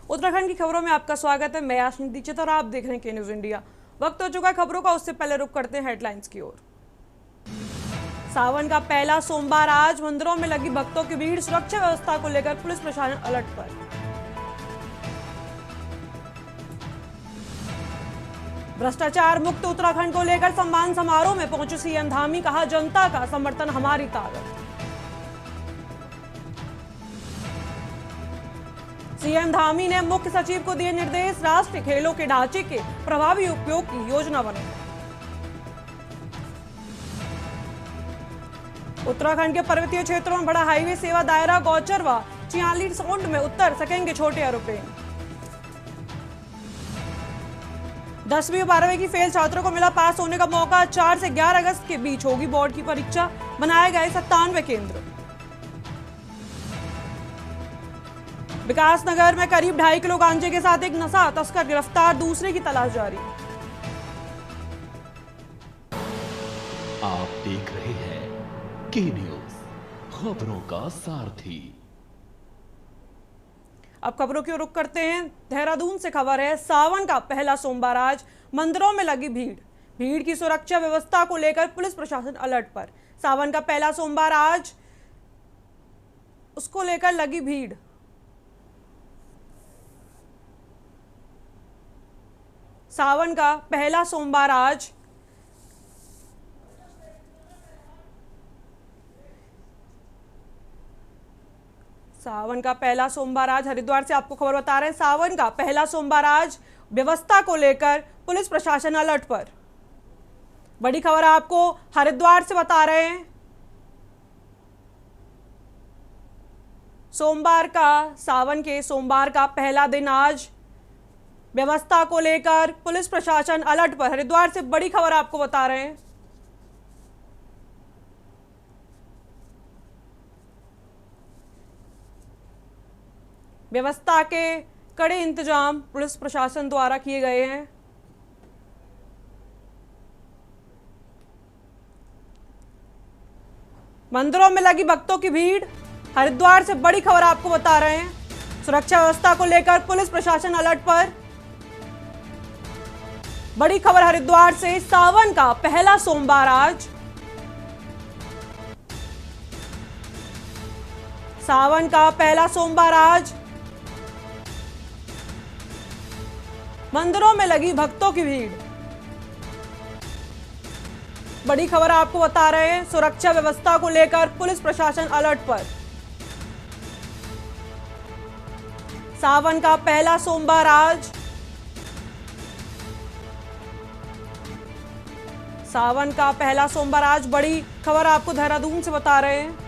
उत्तराखंड की खबरों में आपका स्वागत है। मैं आशनी दीक्षित और आप देख रहे हैं के न्यूज इंडिया। वक्त हो चुका है खबरों का, उससे पहले रुक करते हैं हेडलाइंस की ओर। सावन का पहला सोमवार आज, मंदिरों में लगी भक्तों की भीड़, सुरक्षा व्यवस्था को लेकर पुलिस प्रशासन अलर्ट पर। भ्रष्टाचार मुक्त उत्तराखंड को लेकर सम्मान समारोह में पहुंचे सीएम धामी, कहा जनता का समर्थन हमारी ताकत। सीएम धामी ने मुख्य सचिव को दिए निर्देश, राष्ट्रीय खेलों के ढांचे के प्रभावी उपयोग की योजना बनाई। उत्तराखंड के पर्वतीय क्षेत्रों में बड़ा हाईवे सेवा दायरा, गौचर व चियाली सोंड में उतर सकेंगे छोटे एरोप्लेन। 10वीं और 12वीं की फेल छात्रों को मिला पास होने का मौका, 4 से 11 अगस्त के बीच होगी बोर्ड की परीक्षा, बनाए गए 97 केंद्र। विकासनगर में करीब 2.5 किलो गांजे के साथ एक नशा तस्कर गिरफ्तार, दूसरे की तलाश जारी। आप देख रहे हैं के न्यूज, खबरों का सारथी। अब खबरों की ओर रुख करते हैं। देहरादून से खबर है, सावन का पहला सोमवार आज, मंदिरों में लगी भीड़ की सुरक्षा व्यवस्था को लेकर पुलिस प्रशासन अलर्ट पर। सावन का पहला सोमवार आज, उसको लेकर लगी भीड़। सावन का पहला सोमवार आज, हरिद्वार से आपको खबर बता रहे हैं। सावन का पहला सोमवार आज, व्यवस्था को लेकर पुलिस प्रशासन अलर्ट पर। बड़ी खबर आपको हरिद्वार से बता रहे हैं। सावन के सोमवार का पहला दिन आज, व्यवस्था को लेकर पुलिस प्रशासन अलर्ट पर। हरिद्वार से बड़ी खबर आपको बता रहे हैं। व्यवस्था के कड़े इंतजाम पुलिस प्रशासन द्वारा किए गए हैं। मंदिरों में लगी भक्तों की भीड़, हरिद्वार से बड़ी खबर आपको बता रहे हैं। सुरक्षा व्यवस्था को लेकर पुलिस प्रशासन अलर्ट पर। बड़ी खबर हरिद्वार से, सावन का पहला सोमवार आज, सावन का पहला सोमवार आज, मंदिरों में लगी भक्तों की भीड़। बड़ी खबर आपको बता रहे हैं। सुरक्षा व्यवस्था को लेकर पुलिस प्रशासन अलर्ट पर। सावन का पहला सोमवार आज, सावन का पहला सोमवार आज, बड़ी खबर आपको देहरादून से बता रहे हैं।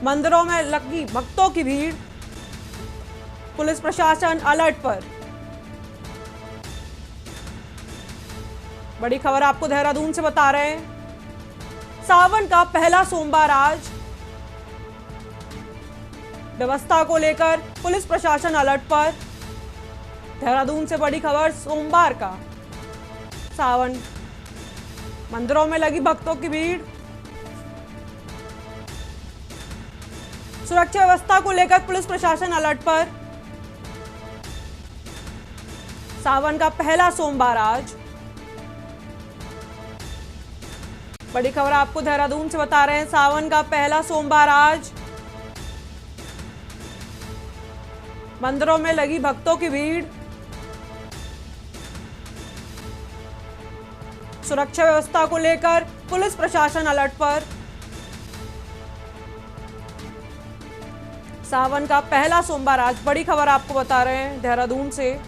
मंदिरों में लगी भक्तों की भीड़, पुलिस प्रशासन अलर्ट पर। बड़ी खबर आपको देहरादून से बता रहे हैं। सावन का पहला सोमवार आज, व्यवस्था को लेकर पुलिस प्रशासन अलर्ट पर। देहरादून से बड़ी खबर, सोमवार का सावन, मंदिरों में लगी भक्तों की भीड़, सुरक्षा व्यवस्था को लेकर पुलिस प्रशासन अलर्ट पर। सावन का पहला सोमवार आज, बड़ी खबर आपको देहरादून से बता रहे हैं। सावन का पहला सोमवार आज, मंदिरों में लगी भक्तों की भीड़, सुरक्षा व्यवस्था को लेकर पुलिस प्रशासन अलर्ट पर। सावन का पहला सोमवार आज, बड़ी खबर आपको बता रहे हैं देहरादून से।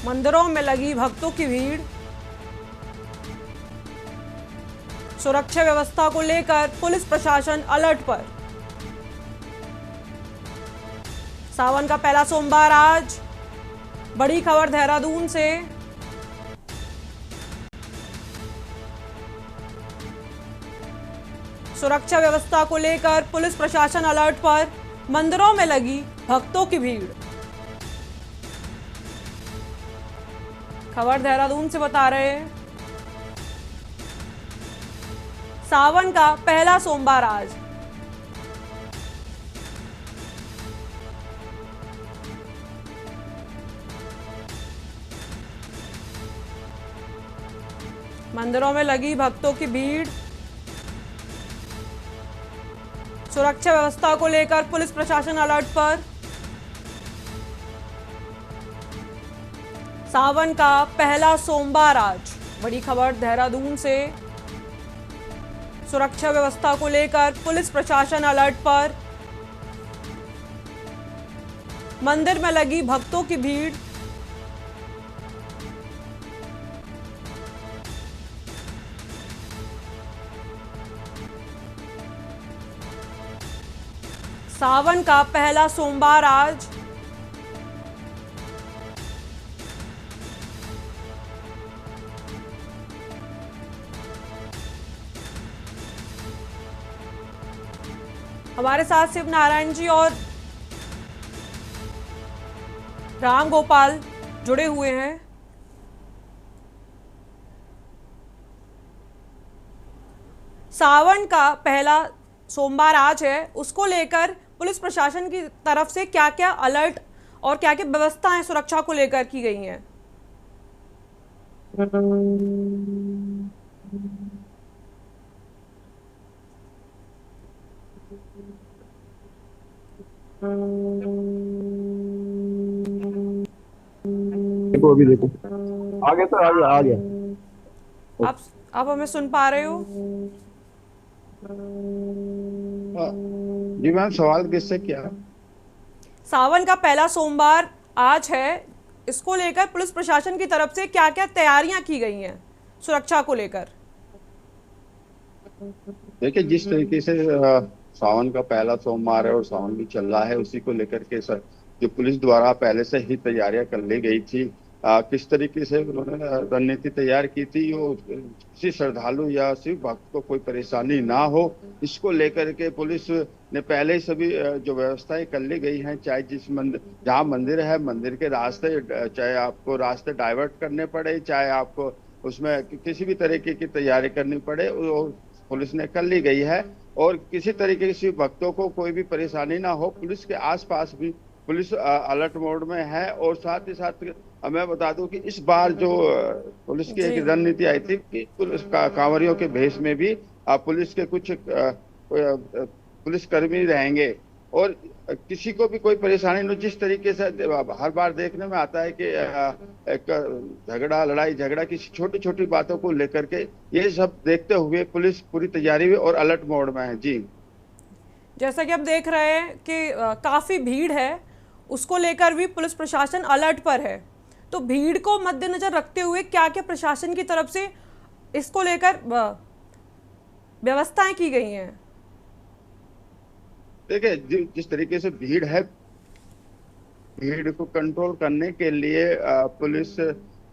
मंदिरों में लगी भक्तों की भीड़, सुरक्षा व्यवस्था को लेकर पुलिस प्रशासन अलर्ट पर। सावन का पहला सोमवार आज, बड़ी खबर देहरादून से। सुरक्षा व्यवस्था को लेकर पुलिस प्रशासन अलर्ट पर। मंदिरों में लगी भक्तों की भीड़। खबर देहरादून से बता रहे हैं। सावन का पहला सोमवार आज। मंदिरों में लगी भक्तों की भीड़। सुरक्षा व्यवस्था को लेकर पुलिस प्रशासन अलर्ट पर। सावन का पहला सोमवार आज। बड़ी खबर देहरादून से। सुरक्षा व्यवस्था को लेकर पुलिस प्रशासन अलर्ट पर। मंदिर में लगी भक्तों की भीड़। सावन का पहला सोमवार आज। हमारे साथ शिव नारायण जी और राम गोपाल जुड़े हुए हैं। सावन का पहला सोमवार आज है, उसको लेकर पुलिस प्रशासन की तरफ से क्या क्या अलर्ट और क्या क्या व्यवस्थाएं सुरक्षा को लेकर की गई हैं? देखो अभी देखो आ गया सर, आ गया। आप हमें सुन पा रहे हो? जी मैम, सवाल किससे किया? सावन का पहला सोमवार आज है, इसको लेकर पुलिस प्रशासन की तरफ से क्या क्या तैयारियां की गई हैं सुरक्षा को लेकर? देखिए, जिस तरीके से सावन का पहला सोमवार है और सावन भी चल रहा है, उसी को लेकर के सर जो पुलिस द्वारा पहले से ही तैयारियां कर ली गई थी। किस तरीके से उन्होंने रणनीति तैयार की थी, वो किसी श्रद्धालु या शिव भक्त को कोई परेशानी ना हो, इसको लेकर के पुलिस ने पहले ही सभी जो व्यवस्थाएं कर ली गई हैं। चाहे जिस मंदिर, जहाँ मंदिर है, मंदिर के रास्ते, चाहे आपको रास्ते डाइवर्ट करने पड़े, चाहे आपको उसमें किसी भी तरीके की तैयारी करनी पड़े, वो पुलिस ने कर ली गई है। और किसी तरीके से भक्तों को कोई भी परेशानी ना हो, पुलिस के आसपास भी पुलिस अलर्ट मोड में है। और साथ ही साथ मैं बता दूं कि इस बार जो पुलिस की एक रणनीति आई थी कि पुलिस कांवरियों के भेष में भी पुलिस के कुछ पुलिसकर्मी रहेंगे और किसी को भी कोई परेशानी नहीं। जिस तरीके से हर बार देखने में आता है कि एक झगड़ा, लड़ाई झगड़ा किसी छोटी छोटी बातों को लेकर के, ये सब देखते हुए पुलिस पूरी तैयारी और अलर्ट मोड में है। जी, जैसा कि हम देख रहे हैं कि काफी भीड़ है, उसको लेकर भी पुलिस प्रशासन अलर्ट पर है। तो भीड़ को मद्देनजर रखते हुए क्या क्या प्रशासन की तरफ से इसको लेकर व्यवस्थाएं की गई हैं? देखिए, जिस तरीके से भीड़ है, भीड़ को कंट्रोल करने के लिए पुलिस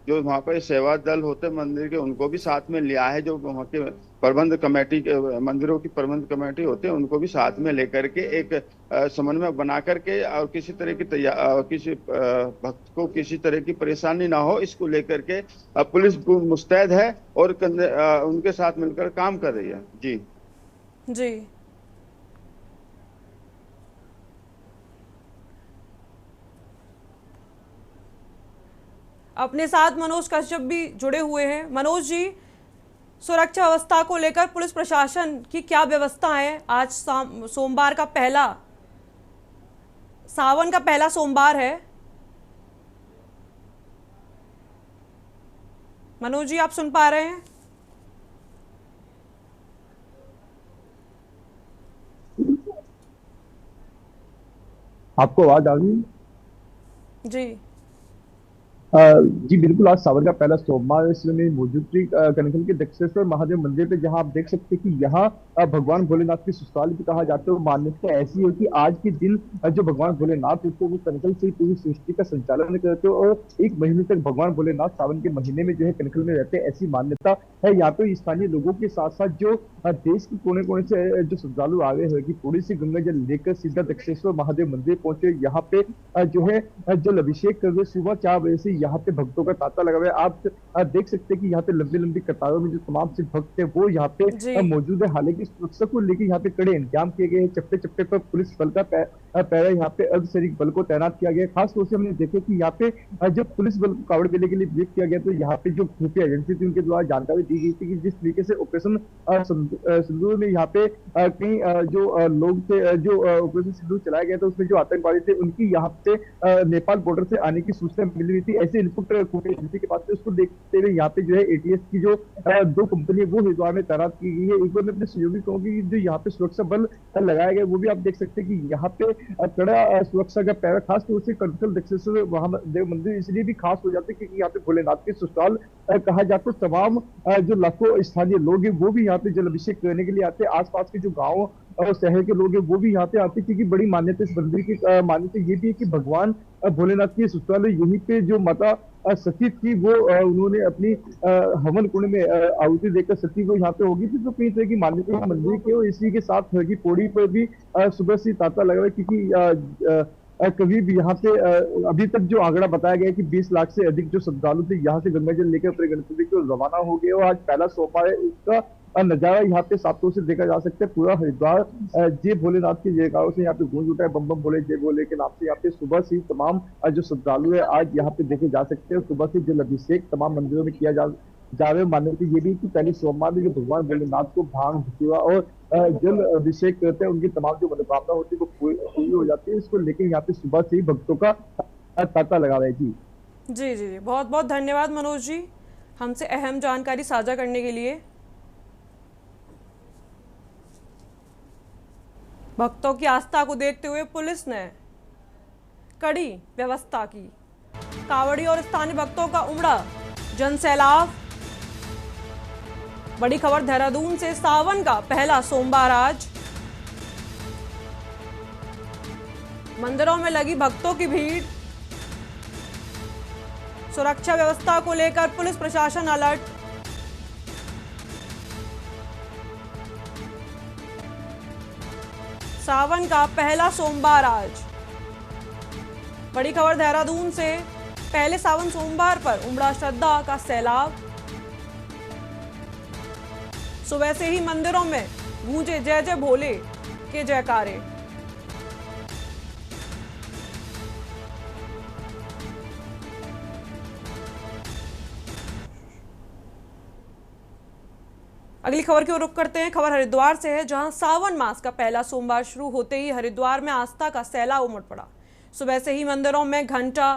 जो वहाँ पर सेवा दल होते मंदिर के, उनको भी साथ में लिया है। जो वहाँ के प्रबंध कमेटी, मंदिरों की प्रबंध कमेटी होते हैं, उनको भी साथ में लेकर के एक समन्वय बना करके, और किसी तरह की किसी भक्त को किसी तरह की परेशानी ना हो, इसको लेकर के पुलिस मुस्तैद है और उनके साथ मिलकर काम कर रही है। जी जी, अपने साथ मनोज कश्यप भी जुड़े हुए हैं। मनोज जी, सुरक्षा व्यवस्था को लेकर पुलिस प्रशासन की क्या व्यवस्था है? आज सोमवार का पहला, सावन का पहला सोमवार है। मनोज जी, आप सुन पा रहे हैं? आपको आवाज आ रही है? जी जी बिल्कुल, आज सावन का पहला सोमवार, इसमें मौजूद थी कनखल के दक्षेश्वर महादेव मंदिर पे, जहां आप देख सकते हैं कि यहाँ भगवान भोलेनाथ की ससुराल भी कहा जाता है। मान्यता ऐसी है कि आज के दिन जो भगवान भोलेनाथ होते हैं वो कनखल से ही पूरी सृष्टि का संचालन करते हैं और एक महीने तक भगवान भोलेनाथ सावन के महीने में जो है कनखल में रहते हैं, ऐसी मान्यता है। यहाँ पे स्थानीय लोगों के साथ साथ जो देश के कोने कोने से जो श्रद्धालु आ गए हैं कि थोड़ी सी गंगा जल लेकर सीधा दक्षेश्वर महादेव मंदिर पहुंचे। यहाँ पे जो है जल अभिषेक कर सुबह 4 बजे से यहाँ पे भक्तों का तांता लगा हुआ है। आप देख सकते हैं कि यहाँ पे लंबी लंबी कतारों में जो तमाम सिख भक्त है वो यहाँ पे मौजूद है। हालांकि सुरक्षा को लेकर यहाँ पे कड़े इंतजाम किए गए हैं। चप्पे चप्पे पर पुलिस बल का पैरा यहाँ पे अर्धसैनिक बल को तैनात किया गया। खास तौर से हमने देखे कि यहाँ पे जब पुलिस बल को कावड़ मेले के लिए ब्रीफ किया गया तो यहाँ पे जो खुफिया एजेंसी थी उनके द्वारा जानकारी दी गई थी कि जिस तरीके से ऑपरेशन सिंदूर में यहाँ पे कई जो लोग थे, जो ऑपरेशन सिंदूर चलाया गया था उसमें जो आतंकवादी थे उनकी यहाँ पे नेपाल बॉर्डर से आने की सूचना मिल रही थी। ऐसे इनपुट खुफिया एजेंसी के पास से उसको देखते हुए यहाँ पे जो है एटीएस की जो 2 कंपनी है वो हरिद्वार में तैनात की गई है। एक बार मैं अपने सहयोगी कहूंगी जो यहाँ पे सुरक्षा बल लगाया गया वो भी आप देख सकते हैं कि यहाँ पे कड़ा सुरक्षा का पैरा खास तौर से कंट्रोल दक्षिणेश्वर महादेव मंदिर इसलिए भी खास हो जाते हैं क्योंकि यहाँ पे भोलेनाथ के ससुराल कहा जाता है। तमाम जो लाखों स्थानीय लोग हैं वो भी यहाँ पे जल अभिषेक करने के लिए आते हैं। आसपास के जो गाँव और शहर के लोग हैं वो भी यहाँ पे आते हैं क्योंकि बड़ी मान्यता इस मंदिर की मान्यता ये भी है कि भगवान भोलेनाथ की ससुराल यहीं पे जो माता सती थी वो उन्होंने अपनी हवन कुंड में आहुति देकर सती को यहाँ पे होगी थी। तो कई तरह की मान्यता मंदिर की और इसी के साथ की पौड़ी पर भी सुबह से तांता लगा हुआ है क्योंकि कभी भी यहाँ पे अभी तक जो आंकड़ा बताया गया है कि 20 लाख से अधिक जो श्रद्धालु थे यहाँ से गंगा जल लेकर अपने गणपति को रवाना हो गए और आज पहला सोमवार है। इसका नजारा यहाँ पे साफ तौर से देखा जा सकता है। पूरा हरिद्वार जय भोलेनाथ की जयकारों से यहाँ पे गूंज उठा है। बम बम भोले जय भोले के नाम से यहाँ पे सुबह से तमाम जो श्रद्धालु है आज यहाँ पे देखे जा सकते हैं। सुबह से जल अभिषेक तमाम मंदिरों में किया जा रहे मान्यता ये भी कि पहले सोमवार में जो भगवान भोलेनाथ को भांग धतूरा और जल अभिषेक करते हैं उनकी तमाम जो मनोकामना होती है वो पूरी हो जाती है। इसको लेकर यहाँ पे सुबह से ही भक्तों का तांता लगा रहा है। जी जी जी जी, बहुत बहुत धन्यवाद मनोज जी हमसे अहम जानकारी साझा करने के लिए। भक्तों की आस्था को देखते हुए पुलिस ने कड़ी व्यवस्था की। कावड़ी और स्थानीय भक्तों का उमड़ा जन सैलाब। बड़ी खबर देहरादून से, सावन का पहला सोमवार आज। मंदिरों में लगी भक्तों की भीड़। सुरक्षा व्यवस्था को लेकर पुलिस प्रशासन अलर्ट। सावन का पहला सोमवार आज। बड़ी खबर देहरादून से, पहले सावन सोमवार पर उमड़ा श्रद्धा का सैलाब। सुबह से ही मंदिरों में गूंजे जय जय भोले के जयकारे। अगली खबर की ओर रुख करते हैं। खबर हरिद्वार से है, जहां सावन मास का पहला सोमवार शुरू होते ही हरिद्वार में आस्था का सैलाब उमड़ पड़ा। सुबह से ही मंदिरों में घंटा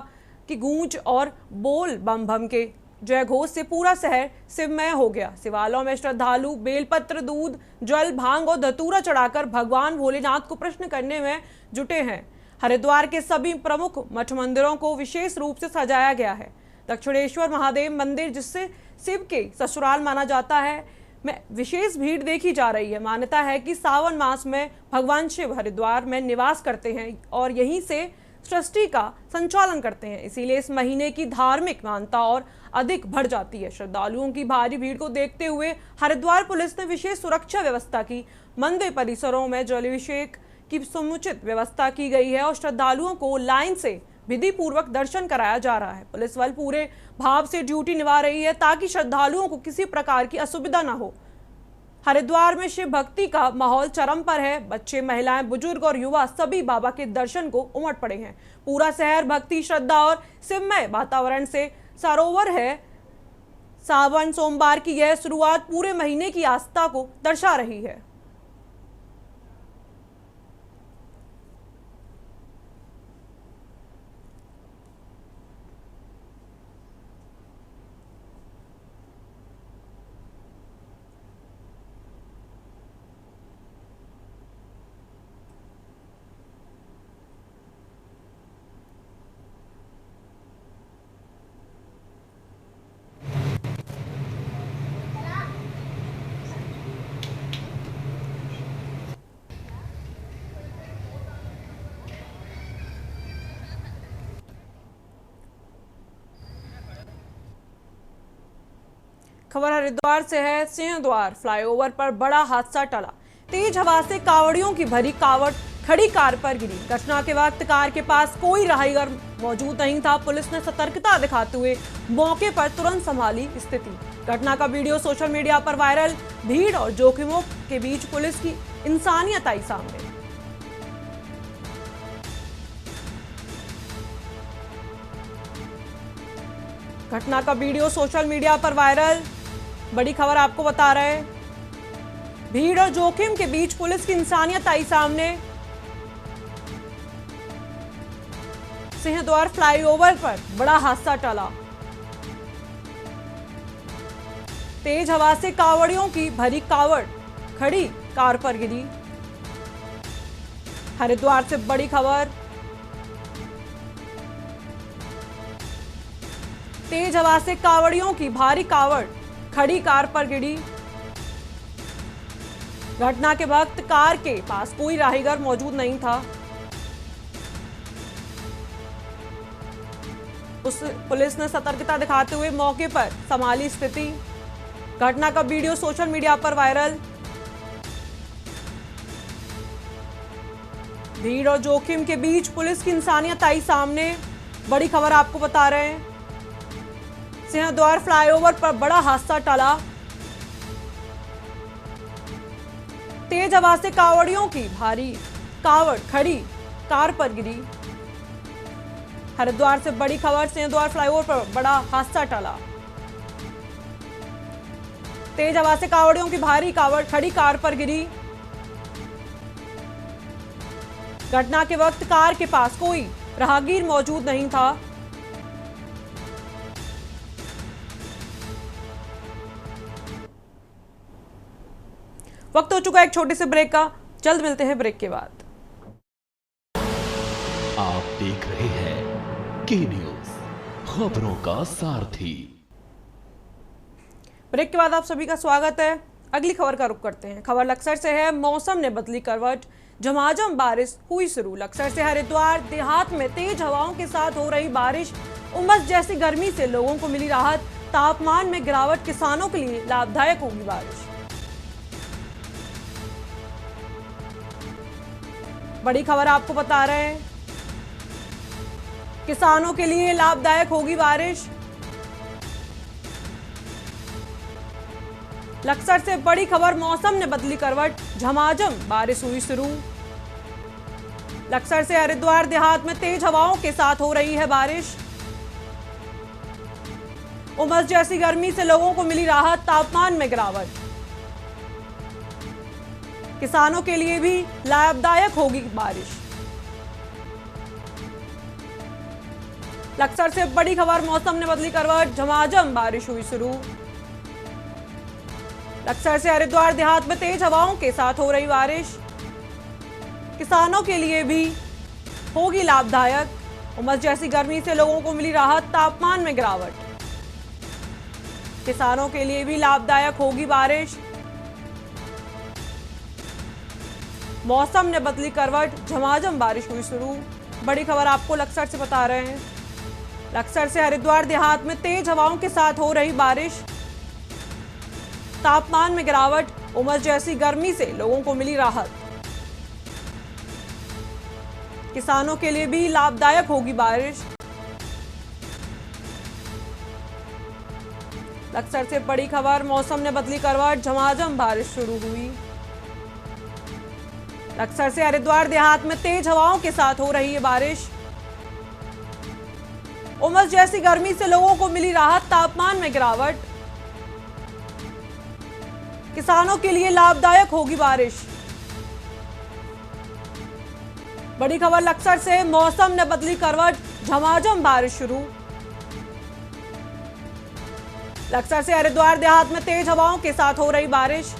की गूंज और बोल बम बम के जय घोष से पूरा शहर शिवमय हो गया। शिवालयों में श्रद्धालु बेलपत्र, दूध, जल, भांग और धतूरा चढ़ाकर भगवान भोलेनाथ को प्रश्न करने में जुटे हैं। हरिद्वार के सभी प्रमुख मठ मंदिरों को विशेष रूप से सजाया गया है। दक्षिणेश्वर महादेव मंदिर, जिससे शिव के ससुराल माना जाता है, में विशेष भीड़ देखी जा रही है। मान्यता है कि सावन मास में भगवान शिव हरिद्वार में निवास करते हैं और यहीं से सृष्टि का संचालन करते हैं, इसीलिए इस महीने की धार्मिक मान्यता और अधिक बढ़ जाती है। श्रद्धालुओं की भारी भीड़ को देखते हुए हरिद्वार पुलिस ने विशेष सुरक्षा व्यवस्था की। मंदिर परिसरों में जलाभिषेक की समुचित व्यवस्था की गई है और श्रद्धालुओं को लाइन से विधि पूर्वक दर्शन कराया जा रहा है। पुलिस बल पूरे भाव से ड्यूटी निभा रही है ताकि श्रद्धालुओं को किसी प्रकार की असुविधा न हो। हरिद्वार में शिव भक्ति का माहौल चरम पर है। बच्चे, महिलाएं, बुजुर्ग और युवा सभी बाबा के दर्शन को उमड़ पड़े हैं। पूरा शहर भक्ति, श्रद्धा और शिवमय वातावरण से सरोवर है। सावन सोमवार की यह शुरुआत पूरे महीने की आस्था को दर्शा रही है। खबर हरिद्वार से है। सिंहद्वार फ्लाईओवर पर बड़ा हादसा टला। तेज हवा से कावड़ियों की भरी कावड़ खड़ी कार पर गिरी। घटना के वक्त कार के पास कोई राहगीर मौजूद नहीं था। पुलिस ने सतर्कता दिखाते हुए मौके पर तुरंत संभाली स्थिति। घटना का वीडियो सोशल मीडिया पर वायरल। भीड़ और जोखिमों के बीच पुलिस की इंसानियत आई सामने। घटना का वीडियो सोशल मीडिया पर वायरल। बड़ी खबर आपको बता रहे हैं। भीड़ और जोखिम के बीच पुलिस की इंसानियत आई सामने। सिंहद्वार फ्लाईओवर पर बड़ा हादसा टला। तेज हवा से कावड़ियों की भरी कावड़ खड़ी कार पर गिरी। हरिद्वार से बड़ी खबर। तेज हवा से कावड़ियों की भारी कावड़ खड़ी कार पर गिरी। घटना के वक्त कार के पास कोई राहगीर मौजूद नहीं था। पुलिस ने सतर्कता दिखाते हुए मौके पर संभाली स्थिति। घटना का वीडियो सोशल मीडिया पर वायरल। भीड़ और जोखिम के बीच पुलिस की इंसानियत आई सामने। बड़ी खबर आपको बता रहे हैं। सिंहद्वार फ्लाईओवर पर बड़ा हादसा टला। तेज हवा से कावड़ियों की भारी कावड़ खड़ी कार पर गिरी। हरिद्वार से बड़ी खबर। सिंहद्वार फ्लाईओवर पर बड़ा हादसा टला। तेज हवा से कावड़ियों की भारी कावड़ खड़ी कार पर गिरी। घटना के वक्त कार के पास कोई राहगीर मौजूद नहीं था। वक्त हो चुका है एक छोटे से ब्रेक का। जल्द मिलते हैं ब्रेक के बाद। आप देख रहे हैं के न्यूज, खबरों का सारथी। ब्रेक के बाद आप सभी का स्वागत है। अगली खबर का रुख करते हैं। खबर लक्सर से है। मौसम ने बदली करवट, झमाझम बारिश हुई शुरू। लक्सर से हरिद्वार देहात में तेज हवाओं के साथ हो रही बारिश, उमस जैसी गर्मी से लोगों को मिली राहत। तापमान में गिरावट, किसानों के लिए लाभदायक होगी बारिश। बड़ी खबर आपको बता रहे हैं। किसानों के लिए लाभदायक होगी बारिश। लक्सर से बड़ी खबर। मौसम ने बदली करवट, झमाझम बारिश हुई शुरू। लक्सर से हरिद्वार देहात में तेज हवाओं के साथ हो रही है बारिश। उमस जैसी गर्मी से लोगों को मिली राहत। तापमान में गिरावट, किसानों के लिए भी लाभदायक होगी बारिश। लक्सर से बड़ी खबर। मौसम ने बदली करवट, झमाझम बारिश हुई शुरू। लक्सर से हरिद्वार देहात में तेज हवाओं के साथ हो रही बारिश, किसानों के लिए भी होगी लाभदायक। उमस जैसी गर्मी से लोगों को मिली राहत। तापमान में गिरावट, किसानों के लिए भी लाभदायक होगी बारिश। मौसम ने बदली करवट, झमाझम बारिश हुई शुरू। बड़ी खबर आपको लक्सर से बता रहे हैं। लक्सर से हरिद्वार देहात में तेज हवाओं के साथ हो रही बारिश, तापमान में गिरावट, उमस जैसी गर्मी से लोगों को मिली राहत। किसानों के लिए भी लाभदायक होगी बारिश। लक्सर से बड़ी खबर। मौसम ने बदली करवट, झमाझम बारिश शुरू हुई। लक्सर से हरिद्वार देहात में तेज हवाओं के साथ हो रही है बारिश, उमस जैसी गर्मी से लोगों को मिली राहत। तापमान में गिरावट, किसानों के लिए लाभदायक होगी बारिश। बड़ी खबर लक्सर से। मौसम ने बदली करवट, झमाझम बारिश शुरू। लक्सर से हरिद्वार देहात में तेज हवाओं के साथ हो रही बारिश।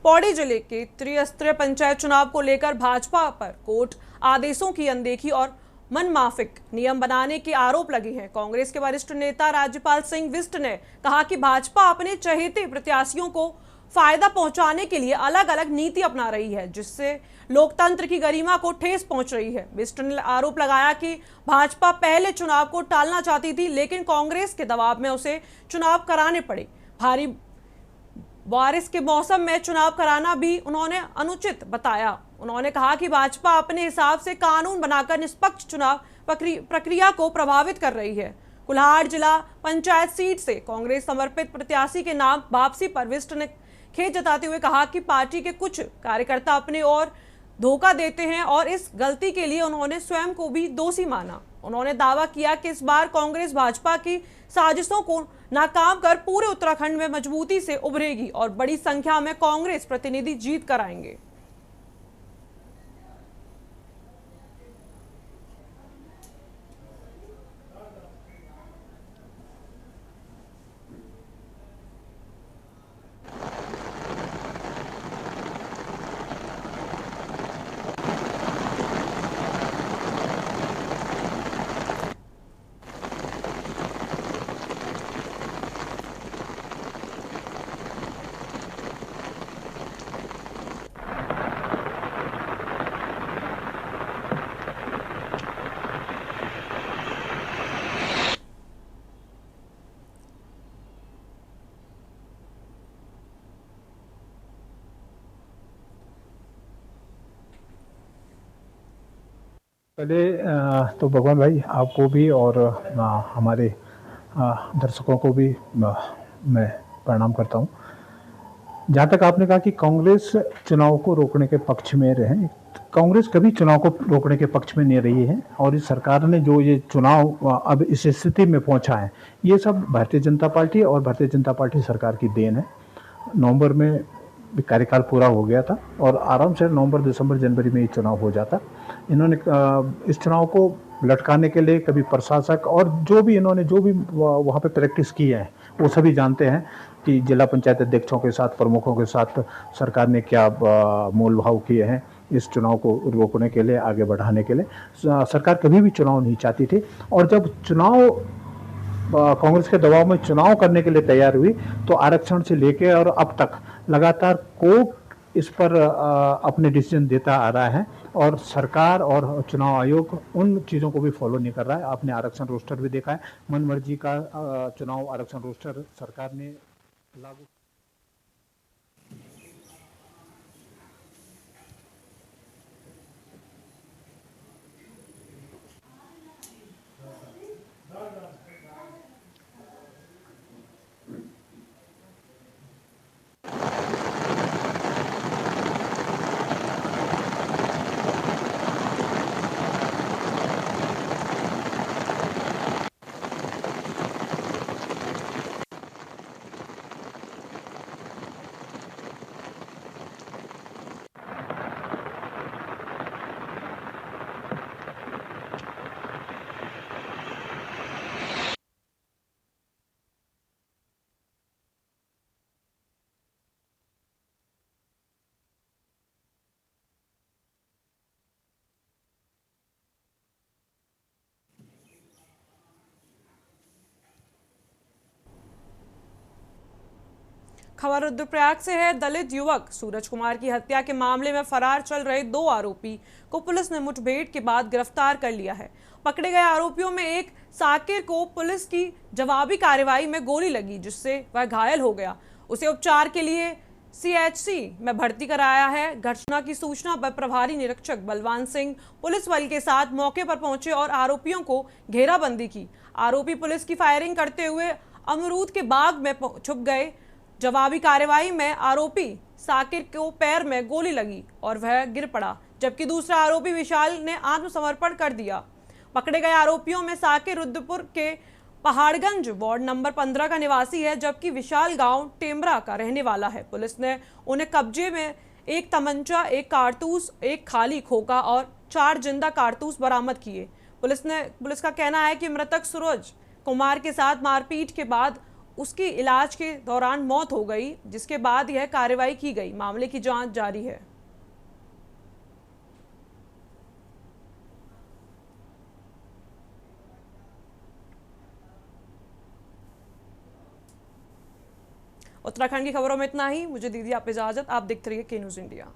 पौड़ी जिले के त्रिस्तरीय पंचायत चुनाव को लेकर भाजपा पर कोर्ट आदेशों की अनदेखी और मनमाफिक नियम बनाने के आरोप लगे हैं। कांग्रेस के वरिष्ठ नेता राज्यपाल सिंह बिष्ट ने कहा कि भाजपा अपने चहेते प्रत्याशियों को फायदा पहुंचाने के लिए अलग अलग नीति अपना रही है, जिससे लोकतंत्र की गरिमा को ठेस पहुंच रही है। बिष्ट ने आरोप लगाया कि भाजपा पहले चुनाव को टालना चाहती थी, लेकिन कांग्रेस के दबाव में उसे चुनाव कराने पड़े। भारी बारिश के मौसम में चुनाव कराना भी उन्होंने अनुचित बताया। उन्होंने कहा कि भाजपा अपने हिसाब से कानून बनाकर निष्पक्ष चुनाव प्रक्रिया को प्रभावित कर रही है। कुल्हाड़ जिला पंचायत सीट से कांग्रेस समर्पित प्रत्याशी के नाम वापसी पर विष्ट ने खेद जताते हुए कहा कि पार्टी के कुछ कार्यकर्ता अपने और धोखा देते हैं और इस गलती के लिए उन्होंने स्वयं को भी दोषी माना। उन्होंने दावा किया कि इस बार कांग्रेस भाजपा की साजिशों को नाकाम कर पूरे उत्तराखंड में मजबूती से उभरेगी और बड़ी संख्या में कांग्रेस प्रतिनिधि जीत कर आएंगे। पहले तो भगवान भाई आपको भी और हमारे दर्शकों को भी मैं प्रणाम करता हूं। जहां तक आपने कहा कि कांग्रेस चुनाव को रोकने के पक्ष में रहे, कांग्रेस कभी चुनाव को रोकने के पक्ष में नहीं रही है और इस सरकार ने जो ये चुनाव अब इस स्थिति में पहुंचा है, ये सब भारतीय जनता पार्टी और भारतीय जनता पार्टी सरकार की देन है। नवंबर में कार्यकाल पूरा हो गया था और आराम से नवंबर, दिसंबर, जनवरी में ये चुनाव हो जाता। इन्होंने इस चुनाव को लटकाने के लिए कभी प्रशासक और जो भी इन्होंने जो भी वहाँ पे प्रैक्टिस की है वो सभी जानते हैं कि जिला पंचायत अध्यक्षों के साथ, प्रमुखों के साथ सरकार ने क्या मोल भाव किए हैं इस चुनाव को रोकने के लिए, आगे बढ़ाने के लिए। सरकार कभी भी चुनाव नहीं चाहती थी और जब चुनाव कांग्रेस के दबाव में चुनाव करने के लिए तैयार हुई तो आरक्षण से लेके और अब तक लगातार कोर्ट इस पर अपने डिसीजन देता आ रहा है और सरकार और चुनाव आयोग उन चीज़ों को भी फॉलो नहीं कर रहा है। आपने आरक्षण रोस्टर भी देखा है, मनमर्जी का चुनाव आरक्षण रोस्टर सरकार ने लागू। खबर रुद्रप्रयाग से है। दलित युवक सूरज कुमार की हत्या के मामले में फरार चल रहे 2 आरोपी को पुलिस ने मुठभेड़ के बाद गिरफ्तार कर लिया है। पकड़े गए आरोपियों में एक साकिर को पुलिस की जवाबी कार्रवाई में गोली लगी जिससे वह घायल हो गया। उसे उपचार के लिए सीएचसी में भर्ती कराया है। घटना की सूचना पर प्रभारी निरीक्षक बलवान सिंह पुलिस बल के साथ मौके पर पहुंचे और आरोपियों को घेराबंदी की। आरोपी पुलिस की फायरिंग करते हुए अमरूद के बाग में छुप गए। जवाबी कार्रवाई में आरोपी साकिर को पैर में गोली लगी और वह गिर पड़ा, जबकि दूसरा आरोपी विशाल ने आत्मसमर्पण कर दिया। पकड़े गए आरोपियों में साकिर रुद्रपुर के पहाड़गंज वार्ड नंबर 15 का निवासी है, जबकि विशाल गांव टेमरा का रहने वाला है। पुलिस ने उन्हें कब्जे में एक तमंचा, एक कारतूस, एक खाली खोखा और 4 जिंदा कारतूस बरामद किए। पुलिस का कहना है कि मृतक सूरज कुमार के साथ मारपीट के बाद उसकी इलाज के दौरान मौत हो गई, जिसके बाद यह कार्रवाई की गई। मामले की जांच जारी है। उत्तराखंड की खबरों में इतना ही। मुझे दीदी आप इजाजत। आप देखते रहिए के न्यूज़ इंडिया।